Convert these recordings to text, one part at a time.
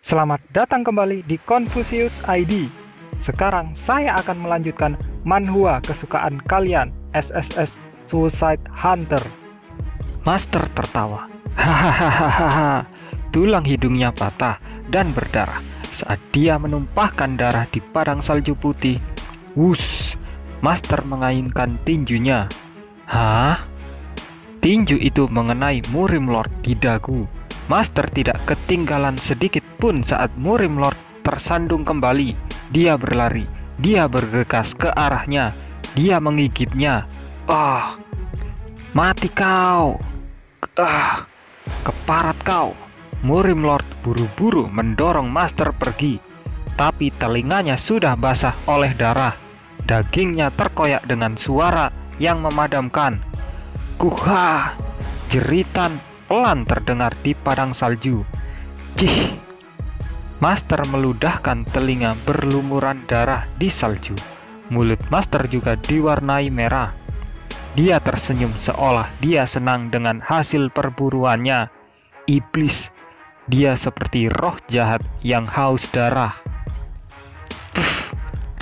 Selamat datang kembali di Confucius ID. Sekarang saya akan melanjutkan manhwa kesukaan kalian, SSS Suicide Hunter. Master tertawa. Hahaha. Tulang hidungnya patah dan berdarah saat dia menumpahkan darah di padang salju putih. Wush, Master mengainkan tinjunya. Hah? Tinju itu mengenai Murim Lord di dagu. Master tidak ketinggalan sedikit pun saat Murim Lord tersandung kembali. Dia berlari, dia bergegas ke arahnya, dia menggigitnya. Mati kau! Keparat kau! Murim Lord buru-buru mendorong Master pergi, tapi telinganya sudah basah oleh darah. Dagingnya terkoyak dengan suara yang memadamkan. Kuha! Jeritan pelan terdengar di padang salju. Cih! Master meludahkan telinga berlumuran darah di salju. Mulut Master juga diwarnai merah. Dia tersenyum seolah dia senang dengan hasil perburuannya. Iblis! Dia seperti roh jahat yang haus darah.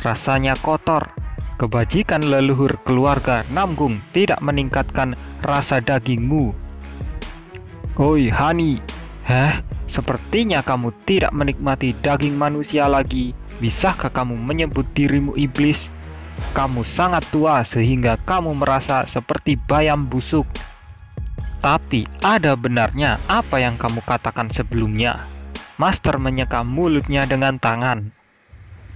Rasanya kotor. Kebajikan leluhur keluarga Namgung tidak meningkatkan rasa dagingmu. Oi Hani, sepertinya kamu tidak menikmati daging manusia lagi. Bisakah kamu menyebut dirimu iblis? Kamu sangat tua sehingga kamu merasa seperti bayam busuk. Tapi ada benarnya apa yang kamu katakan sebelumnya. Master menyeka mulutnya dengan tangan.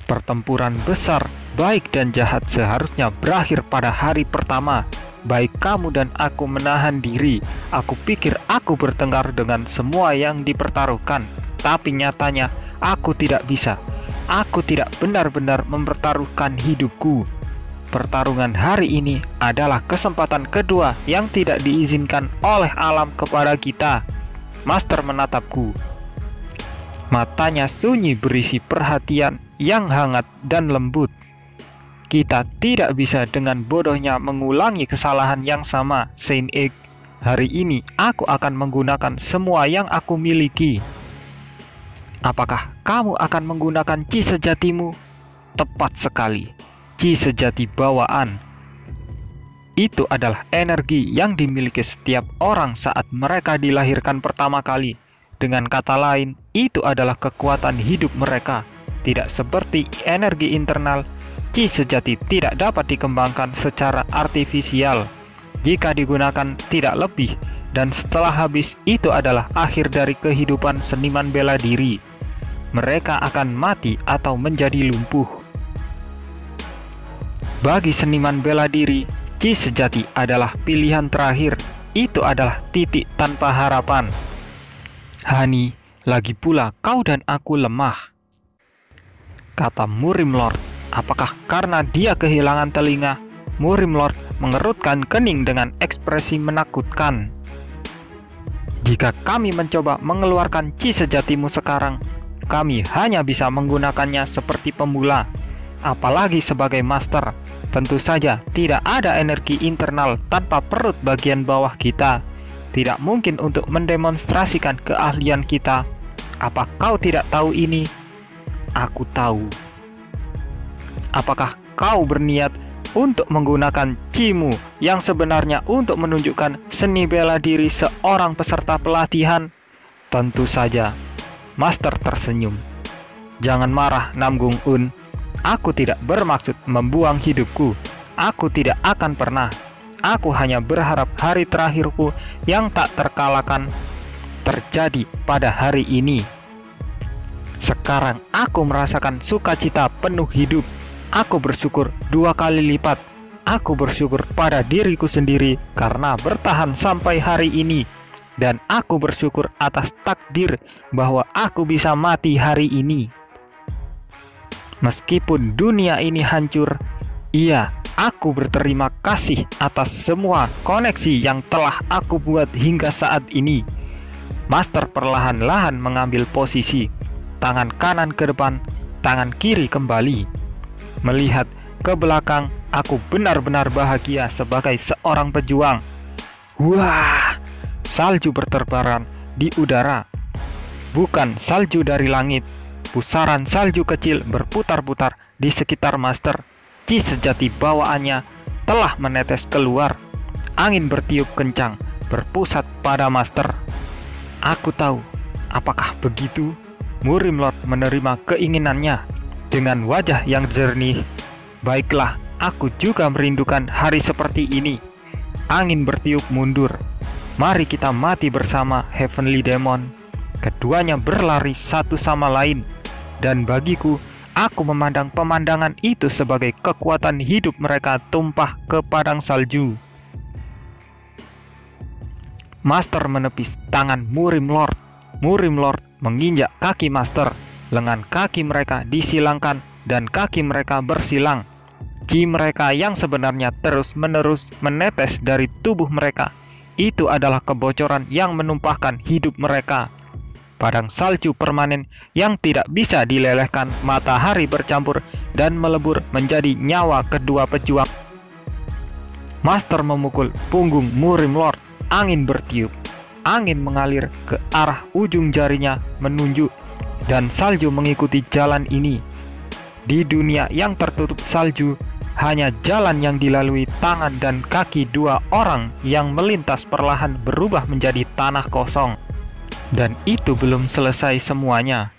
Pertempuran besar, baik dan jahat seharusnya berakhir pada hari pertama. Baik kamu dan aku menahan diri. Aku pikir aku bertengkar dengan semua yang dipertaruhkan. Tapi nyatanya aku tidak bisa. Aku tidak benar-benar mempertaruhkan hidupku. Pertarungan hari ini adalah kesempatan kedua yang tidak diizinkan oleh alam kepada kita. Master menatapku. Matanya sunyi berisi perhatian yang hangat dan lembut. Kita tidak bisa dengan bodohnya mengulangi kesalahan yang sama, Saint Egg. Hari ini aku akan menggunakan semua yang aku miliki. Apakah kamu akan menggunakan chi sejatimu? Tepat sekali. Chi sejati bawaan. Itu adalah energi yang dimiliki setiap orang saat mereka dilahirkan pertama kali. Dengan kata lain, itu adalah kekuatan hidup mereka. Tidak seperti energi internal, chi sejati tidak dapat dikembangkan secara artifisial. Jika digunakan tidak lebih, dan setelah habis itu adalah akhir dari kehidupan seniman bela diri. Mereka akan mati atau menjadi lumpuh. Bagi seniman bela diri, chi sejati adalah pilihan terakhir. Itu adalah titik tanpa harapan. Hani, lagi pula kau dan aku lemah, kata Murim Lord. Apakah karena dia kehilangan telinga? Murim Lord mengerutkan kening dengan ekspresi menakutkan. Jika kami mencoba mengeluarkan chi sejatimu sekarang, kami hanya bisa menggunakannya seperti pemula. Apalagi sebagai master, tentu saja tidak ada energi internal tanpa perut bagian bawah kita. Tidak mungkin untuk mendemonstrasikan keahlian kita. Apa kau tidak tahu ini? Aku tahu. Apakah kau berniat untuk menggunakan chi-mu yang sebenarnya untuk menunjukkan seni bela diri seorang peserta pelatihan? Tentu saja. Master tersenyum. Jangan marah, Namgung Un. Aku tidak bermaksud membuang hidupku. Aku tidak akan pernah. Aku hanya berharap hari terakhirku yang tak terkalahkan terjadi pada hari ini. Sekarang aku merasakan sukacita penuh hidup. Aku bersyukur 2 kali lipat. Aku bersyukur pada diriku sendiri karena bertahan sampai hari ini. Dan aku bersyukur atas takdir bahwa aku bisa mati hari ini. Meskipun dunia ini hancur, iya, aku berterima kasih atas semua koneksi yang telah aku buat hingga saat ini. Master perlahan-lahan mengambil posisi. Tangan kanan ke depan, tangan kiri kembali. Melihat ke belakang, aku benar-benar bahagia sebagai seorang pejuang. Wah! Salju berterbaran di udara. bukan salju dari langit. Pusaran salju kecil berputar-putar di sekitar Master. Chi sejati bawaannya telah menetes keluar. Angin bertiup kencang, berpusat pada Master. Aku tahu, apakah begitu? Murim Lord menerima keinginannya dengan wajah yang jernih. Baiklah, aku juga merindukan hari seperti ini. Angin bertiup mundur. Mari kita mati bersama, Heavenly Demon. Keduanya berlari satu sama lain. Dan bagiku, aku memandang pemandangan itu sebagai kekuatan hidup mereka tumpah ke padang salju. Master menepis tangan Murim Lord. Murim Lord menginjak kaki Master. Lengan kaki mereka disilangkan dan kaki mereka bersilang. Chi mereka yang sebenarnya terus-menerus menetes dari tubuh mereka. Itu adalah kebocoran yang menumpahkan hidup mereka. Padang salju permanen yang tidak bisa dilelehkan. Matahari bercampur dan melebur menjadi nyawa kedua pejuang. Master memukul punggung Murim Lord. Angin bertiup. Angin mengalir ke arah ujung jarinya menunjuk, dan salju mengikuti jalan ini. Di dunia yang tertutup salju, hanya jalan yang dilalui tangan dan kaki dua orang yang melintas perlahan berubah menjadi tanah kosong. Dan itu belum selesai semuanya.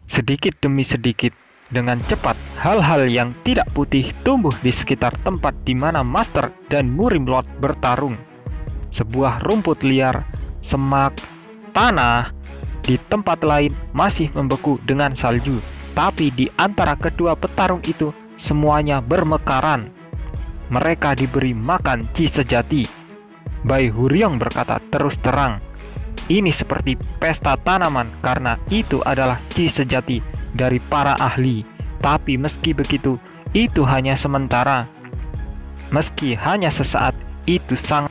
Sedikit demi sedikit, dengan cepat, hal-hal yang tidak putih tumbuh di sekitar tempat di mana Master dan Murim Lord bertarung. Sebuah rumput liar, semak, tanah di tempat lain masih membeku dengan salju. Tapi di antara kedua petarung itu, semuanya bermekaran. Mereka diberi makan Chi sejati. Bai Huryong berkata terus terang, ini seperti pesta tanaman karena itu adalah Chi sejati dari para ahli. Tapi meski begitu, itu hanya sementara. Meski hanya sesaat, itu sang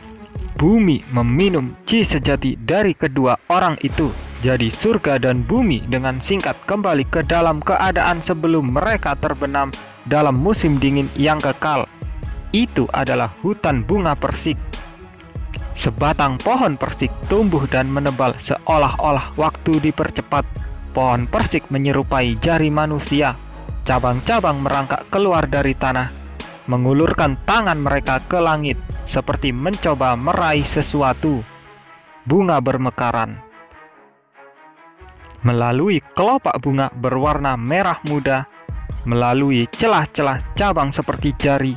bumi meminum Chi sejati dari kedua orang itu. Jadi surga dan bumi dengan singkat kembali ke dalam keadaan sebelum mereka terbenam dalam musim dingin yang kekal. Itu adalah hutan bunga persik. Sebatang pohon persik tumbuh dan menebal seolah-olah waktu dipercepat. Pohon persik menyerupai jari manusia. Cabang-cabang merangkak keluar dari tanah, mengulurkan tangan mereka ke langit seperti mencoba meraih sesuatu. Bunga bermekaran. Melalui kelopak bunga berwarna merah muda, melalui celah-celah cabang seperti jari,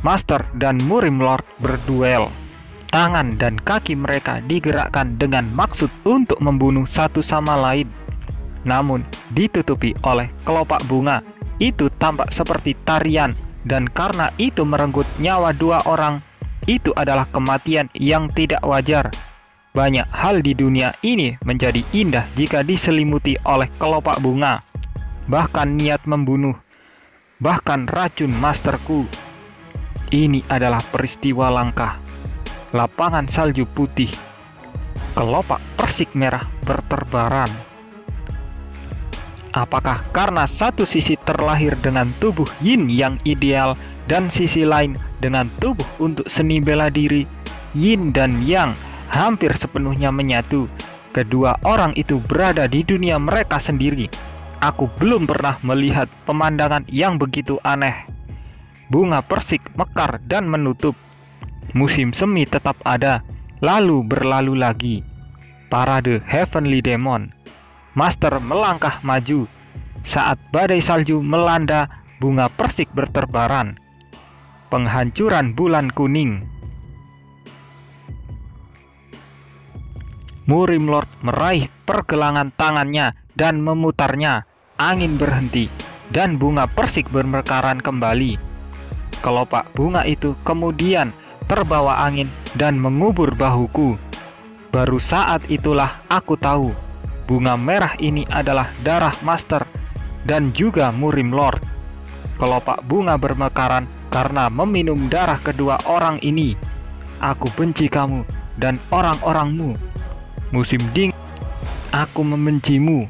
Master dan Murim Lord berduel. Tangan dan kaki mereka digerakkan dengan maksud untuk membunuh satu sama lain. Namun ditutupi oleh kelopak bunga. Itu tampak seperti tarian, dan karena itu merenggut nyawa dua orang. Itu adalah kematian yang tidak wajar. Banyak hal di dunia ini menjadi indah jika diselimuti oleh kelopak bunga. Bahkan niat membunuh, bahkan racun Masterku. Ini adalah peristiwa langka. Lapangan salju putih, kelopak persik merah berterbaran. Apakah karena satu sisi terlahir dengan tubuh yin yang ideal dan sisi lain dengan tubuh untuk seni bela diri? Yin dan yang hampir sepenuhnya menyatu. Kedua orang itu berada di dunia mereka sendiri. Aku belum pernah melihat pemandangan yang begitu aneh. Bunga persik mekar dan menutup. Musim semi tetap ada, lalu berlalu lagi. Parade Heavenly Demon. Master melangkah maju. Saat badai salju melanda, bunga persik berterbaran. Penghancuran bulan kuning. Murim Lord meraih pergelangan tangannya dan memutarnya. Angin berhenti dan bunga persik bermekaran kembali. Kelopak bunga itu kemudian terbawa angin dan mengubur bahuku. Baru saat itulah aku tahu bunga merah ini adalah darah Master dan juga Murim Lord. Kelopak bunga bermekaran karena meminum darah kedua orang ini. Aku benci kamu dan orang-orangmu. Musim dingin, aku membencimu.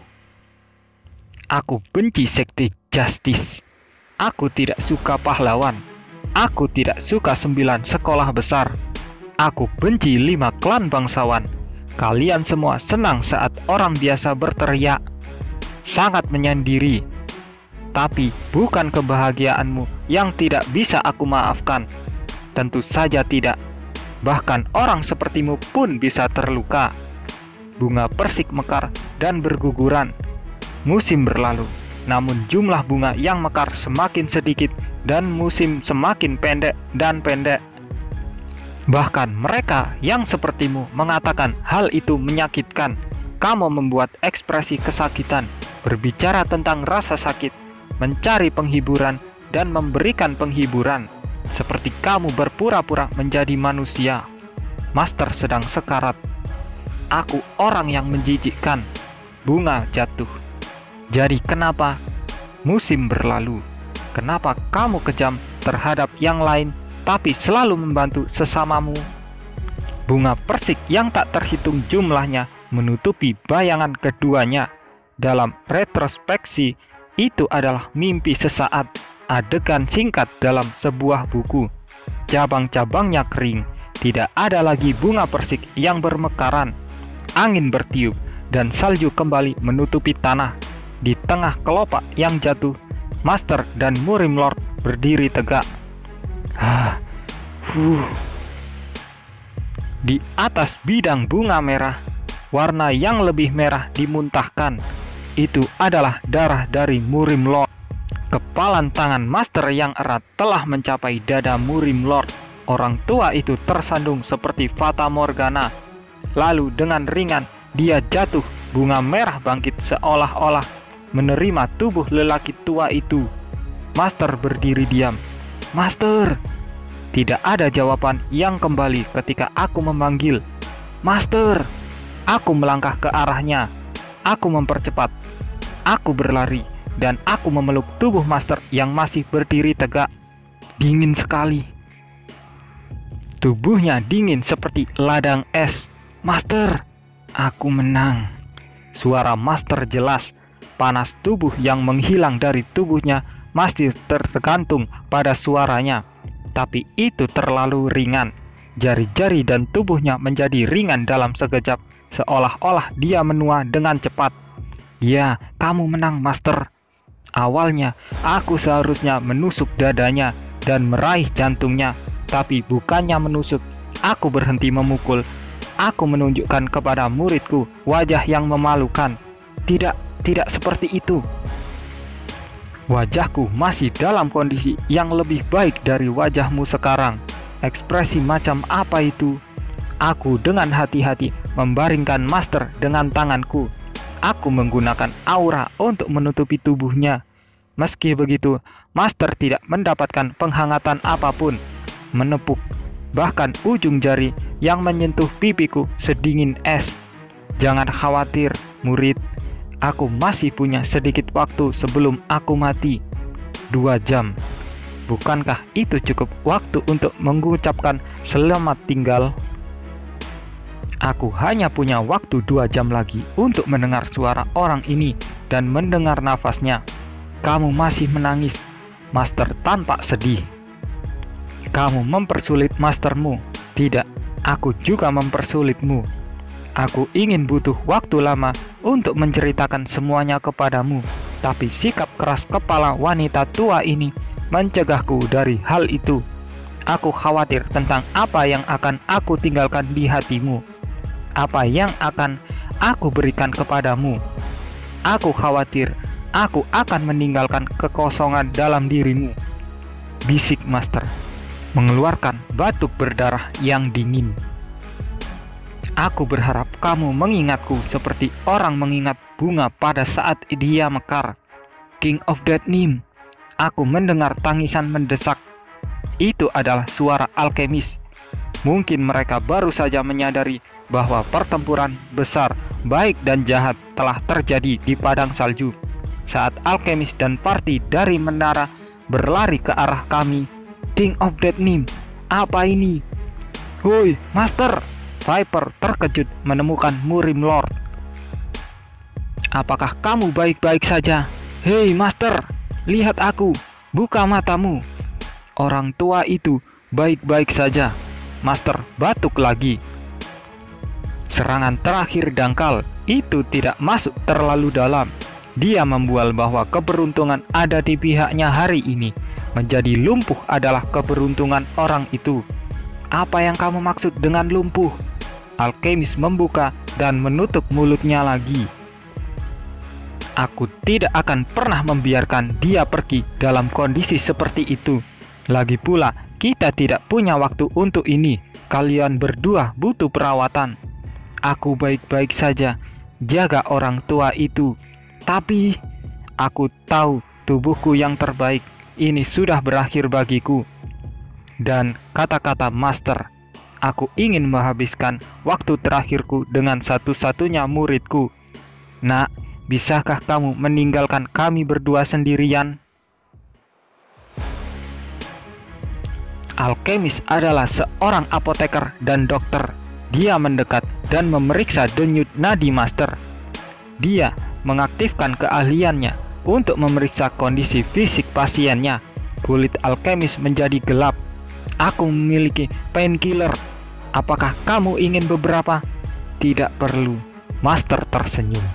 Aku benci sekte Justice. Aku tidak suka pahlawan. Aku tidak suka 9 sekolah besar. Aku benci 5 klan bangsawan. Kalian semua senang saat orang biasa berteriak, sangat menyendiri. Tapi bukan kebahagiaanmu yang tidak bisa aku maafkan. Tentu saja tidak. Bahkan orang sepertimu pun bisa terluka. Bunga persik mekar dan berguguran. Musim berlalu, namun jumlah bunga yang mekar semakin sedikit dan musim semakin pendek dan pendek. Bahkan mereka yang sepertimu mengatakan hal itu menyakitkan. Kamu membuat ekspresi kesakitan, berbicara tentang rasa sakit, mencari penghiburan dan memberikan penghiburan. Seperti kamu berpura-pura menjadi manusia. Master sedang sekarat. Aku orang yang menjijikkan. Bunga jatuh. Jadi kenapa? Musim berlalu. Kenapa kamu kejam terhadap yang lain tapi selalu membantu sesamamu? Bunga persik yang tak terhitung jumlahnya menutupi bayangan keduanya. Dalam retrospeksi, itu adalah mimpi sesaat, adegan singkat dalam sebuah buku. Cabang-cabangnya kering, tidak ada lagi bunga persik yang bermekaran. Angin bertiup dan salju kembali menutupi tanah. Di tengah kelopak yang jatuh, Master dan Murim Lord berdiri tegak. Di atas bidang bunga merah, warna yang lebih merah dimuntahkan. Itu adalah darah dari Murim Lord. Kepalan tangan Master yang erat telah mencapai dada Murim Lord. Orang tua itu tersandung seperti Fata Morgana. Lalu dengan ringan dia jatuh. Bunga merah bangkit seolah-olah menerima tubuh lelaki tua itu. Master berdiri diam. Master! Tidak ada jawaban yang kembali ketika aku memanggil. Master! Aku melangkah ke arahnya. Aku mempercepat. Aku berlari dan aku memeluk tubuh Master yang masih berdiri tegak. Dingin sekali. Tubuhnya dingin seperti ladang es. Master! Aku menang. Suara Master jelas. Panas tubuh yang menghilang dari tubuhnya masih tergantung pada suaranya. Tapi itu terlalu ringan. Jari-jari dan tubuhnya menjadi ringan dalam sekejap, seolah-olah dia menua dengan cepat. Ya, kamu menang, Master. Awalnya, aku seharusnya menusuk dadanya dan meraih jantungnya. Tapi bukannya menusuk, aku berhenti memukul. Aku menunjukkan kepada muridku wajah yang memalukan. Tidak seperti itu. Wajahku masih dalam kondisi yang lebih baik dari wajahmu sekarang. Ekspresi macam apa itu? Aku dengan hati-hati membaringkan Master dengan tanganku. Aku menggunakan aura untuk menutupi tubuhnya. Meski begitu, Master tidak mendapatkan penghangatan apapun. Menepuk, bahkan ujung jari yang menyentuh pipiku sedingin es. Jangan khawatir, murid. Aku masih punya sedikit waktu sebelum aku mati. 2 jam. Bukankah itu cukup waktu untuk mengucapkan selamat tinggal? Aku hanya punya waktu 2 jam lagi untuk mendengar suara orang ini dan mendengar nafasnya. Kamu masih menangis, Master tampak sedih. Kamu mempersulit Mastermu. Tidak, aku juga mempersulitmu. Aku ingin butuh waktu lama untuk menceritakan semuanya kepadamu, tapi sikap keras kepala wanita tua ini mencegahku dari hal itu. Aku khawatir tentang apa yang akan aku tinggalkan di hatimu, apa yang akan aku berikan kepadamu. Aku khawatir aku akan meninggalkan kekosongan dalam dirimu. Bisik Master, mengeluarkan batuk berdarah yang dingin. Aku berharap kamu mengingatku seperti orang mengingat bunga pada saat dia mekar. King of Dead Nim. Aku mendengar tangisan mendesak. Itu adalah suara alkemis. Mungkin mereka baru saja menyadari bahwa pertempuran besar, baik dan jahat telah terjadi di padang salju. Saat alkemis dan party dari menara berlari ke arah kami. King of Dead Nim, apa ini? Woi, Master! Viper terkejut menemukan Murim Lord. Apakah kamu baik-baik saja? Hei Master, lihat aku, buka matamu. Orang tua itu baik-baik saja. Master batuk lagi. Serangan terakhir dangkal itu tidak masuk terlalu dalam. Dia membual bahwa keberuntungan ada di pihaknya hari ini. Menjadi lumpuh adalah keberuntungan orang itu. Apa yang kamu maksud dengan lumpuh? Alkemis membuka dan menutup mulutnya lagi. Aku tidak akan pernah membiarkan dia pergi dalam kondisi seperti itu. Lagi pula, kita tidak punya waktu untuk ini. Kalian berdua butuh perawatan. Aku baik-baik saja. Jaga orang tua itu. Tapi, aku tahu tubuhku yang terbaik ini sudah berakhir bagiku. Dan kata-kata Master, aku ingin menghabiskan waktu terakhirku dengan satu-satunya muridku. Nak, bisakah kamu meninggalkan kami berdua sendirian? Alkemis adalah seorang apoteker dan dokter. Dia mendekat dan memeriksa denyut nadi Master. Dia mengaktifkan keahliannya untuk memeriksa kondisi fisik pasiennya. Kulit Alkemis menjadi gelap. Aku memiliki painkiller. Apakah kamu ingin beberapa? Tidak perlu. Master tersenyum.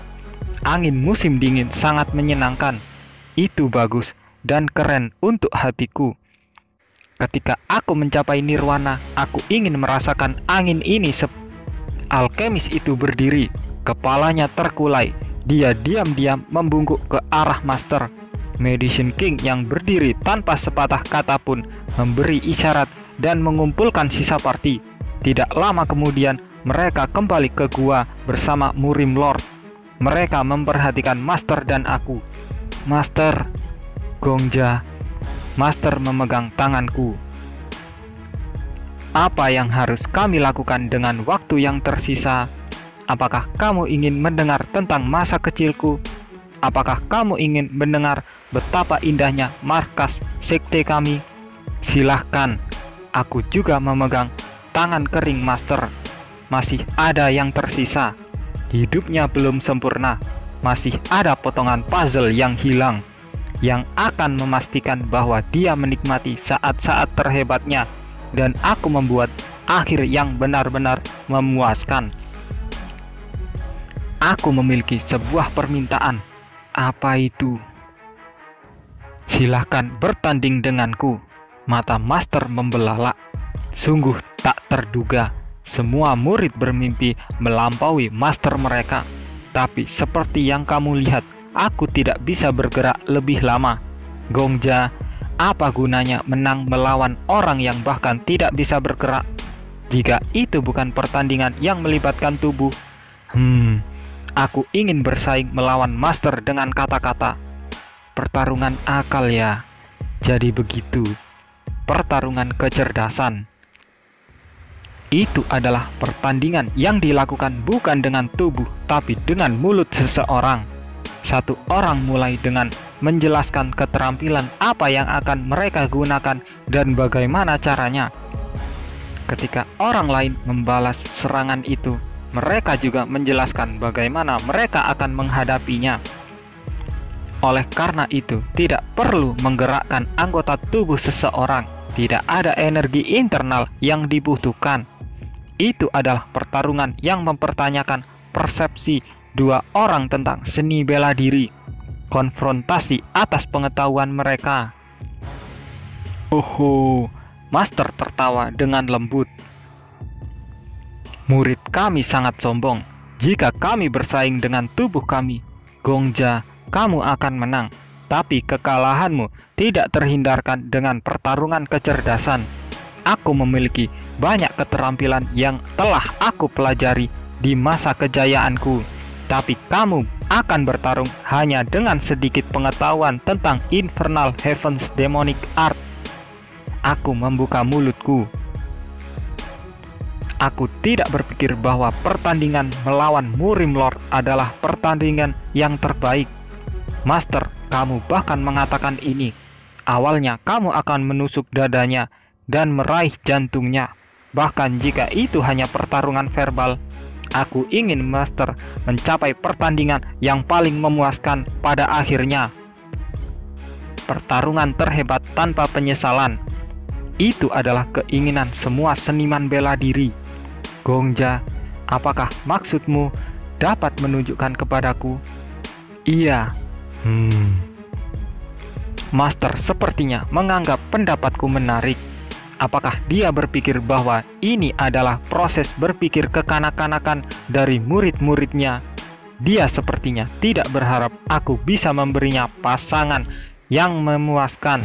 Angin musim dingin sangat menyenangkan. Itu bagus dan keren untuk hatiku. Ketika aku mencapai nirwana, aku ingin merasakan angin ini. Alkemis itu berdiri, kepalanya terkulai. Dia diam-diam membungkuk ke arah Master. Medicine King yang berdiri tanpa sepatah kata pun memberi isyarat dan mengumpulkan sisa party. Tidak lama kemudian, mereka kembali ke gua bersama Murim Lord. Mereka memperhatikan Master dan aku. Master, Gongja. Master memegang tanganku. Apa yang harus kami lakukan dengan waktu yang tersisa? Apakah kamu ingin mendengar tentang masa kecilku? Apakah kamu ingin mendengar betapa indahnya markas sekte kami? Silahkan. Aku juga memegang tangan kering Master. Masih ada yang tersisa. Hidupnya belum sempurna. Masih ada potongan puzzle yang hilang, yang akan memastikan bahwa dia menikmati saat-saat terhebatnya, dan aku membuat akhir yang benar-benar memuaskan. Aku memiliki sebuah permintaan. Apa itu? Silahkan bertanding denganku. Mata Master membelalak. Sungguh tak terduga. Semua murid bermimpi melampaui Master mereka. Tapi seperti yang kamu lihat, aku tidak bisa bergerak lebih lama. Gongja, apa gunanya menang melawan orang yang bahkan tidak bisa bergerak? Jika itu bukan pertandingan yang melibatkan tubuh. Aku ingin bersaing melawan Master dengan kata-kata. Pertarungan akal ya. Jadi begitu. Pertarungan kecerdasan. Itu adalah pertandingan yang dilakukan bukan dengan tubuh, tapi dengan mulut seseorang. Satu orang mulai dengan menjelaskan keterampilan apa yang akan mereka gunakan dan bagaimana caranya. Ketika orang lain membalas serangan itu, mereka juga menjelaskan bagaimana mereka akan menghadapinya. Oleh karena itu, tidak perlu menggerakkan anggota tubuh seseorang. Tidak ada energi internal yang dibutuhkan. Itu adalah pertarungan yang mempertanyakan persepsi dua orang tentang seni bela diri. Konfrontasi atas pengetahuan mereka. Oh, Master tertawa dengan lembut. Murid kami sangat sombong. Jika kami bersaing dengan tubuh kami, Gongja, kamu akan menang. Tapi kekalahanmu tidak terhindarkan dengan pertarungan kecerdasan. Aku memiliki banyak keterampilan yang telah aku pelajari di masa kejayaanku. Tapi kamu akan bertarung hanya dengan sedikit pengetahuan tentang Infernal Heavens Demonic Art. Aku membuka mulutku. Aku tidak berpikir bahwa pertandingan melawan Murim Lord adalah pertandingan yang terbaik. Master, kamu bahkan mengatakan ini. Awalnya kamu akan menusuk dadanya dan meraih jantungnya. Bahkan jika itu hanya pertarungan verbal, aku ingin Master mencapai pertandingan yang paling memuaskan pada akhirnya. Pertarungan terhebat tanpa penyesalan. Itu adalah keinginan semua seniman bela diri. Gongja, Apakah maksudmu dapat menunjukkan kepadaku? Iya. Master sepertinya menganggap pendapatku menarik. Apakah dia berpikir bahwa ini adalah proses berpikir kekanak-kanakan dari murid-muridnya? Dia sepertinya tidak berharap aku bisa memberinya pasangan yang memuaskan.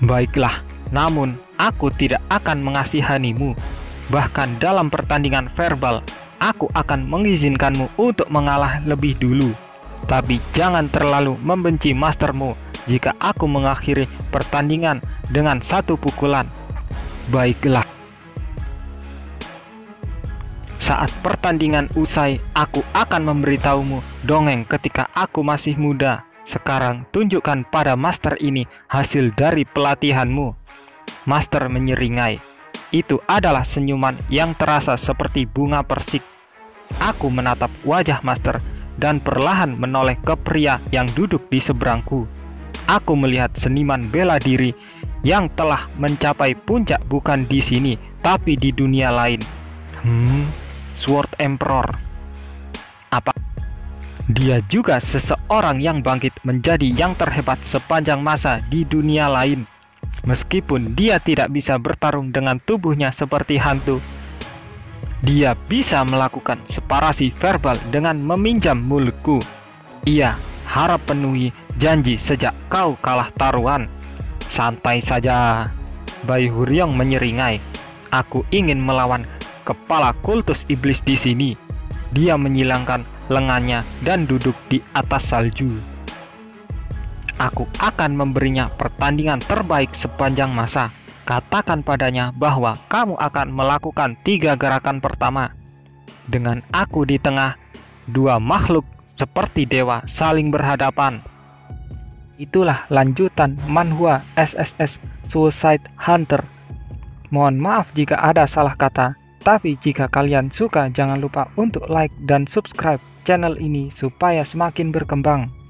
Baiklah, namun aku tidak akan mengasihanimu. Bahkan dalam pertandingan verbal, aku akan mengizinkanmu untuk mengalah lebih dulu. Tapi jangan terlalu membenci mastermu jika aku mengakhiri pertandingan dengan 1 pukulan. Baiklah. Saat pertandingan usai, aku akan memberitahumu dongeng ketika aku masih muda. Sekarang tunjukkan pada master ini hasil dari pelatihanmu. Master menyeringai. Itu adalah senyuman yang terasa seperti bunga persik. Aku menatap wajah master dan perlahan menoleh ke pria yang duduk di seberangku. Aku melihat seniman bela diri yang telah mencapai puncak bukan di sini, tapi di dunia lain. Sword Emperor. Apa? Dia juga seseorang yang bangkit menjadi yang terhebat sepanjang masa di dunia lain. Meskipun dia tidak bisa bertarung dengan tubuhnya seperti hantu, dia bisa melakukan separasi verbal dengan meminjam mulutku. Ia harap penuhi janji sejak kau kalah taruhan. Santai saja, Bai Huryong menyeringai. Aku ingin melawan kepala kultus iblis di sini. Dia menyilangkan lengannya dan duduk di atas salju. Aku akan memberinya pertandingan terbaik sepanjang masa. Katakan padanya bahwa kamu akan melakukan 3 gerakan pertama. Dengan aku di tengah, 2 makhluk seperti dewa saling berhadapan. Itulah lanjutan manhwa SSS Suicide Hunter. Mohon maaf jika ada salah kata. Tapi jika kalian suka, jangan lupa untuk like dan subscribe channel ini supaya semakin berkembang.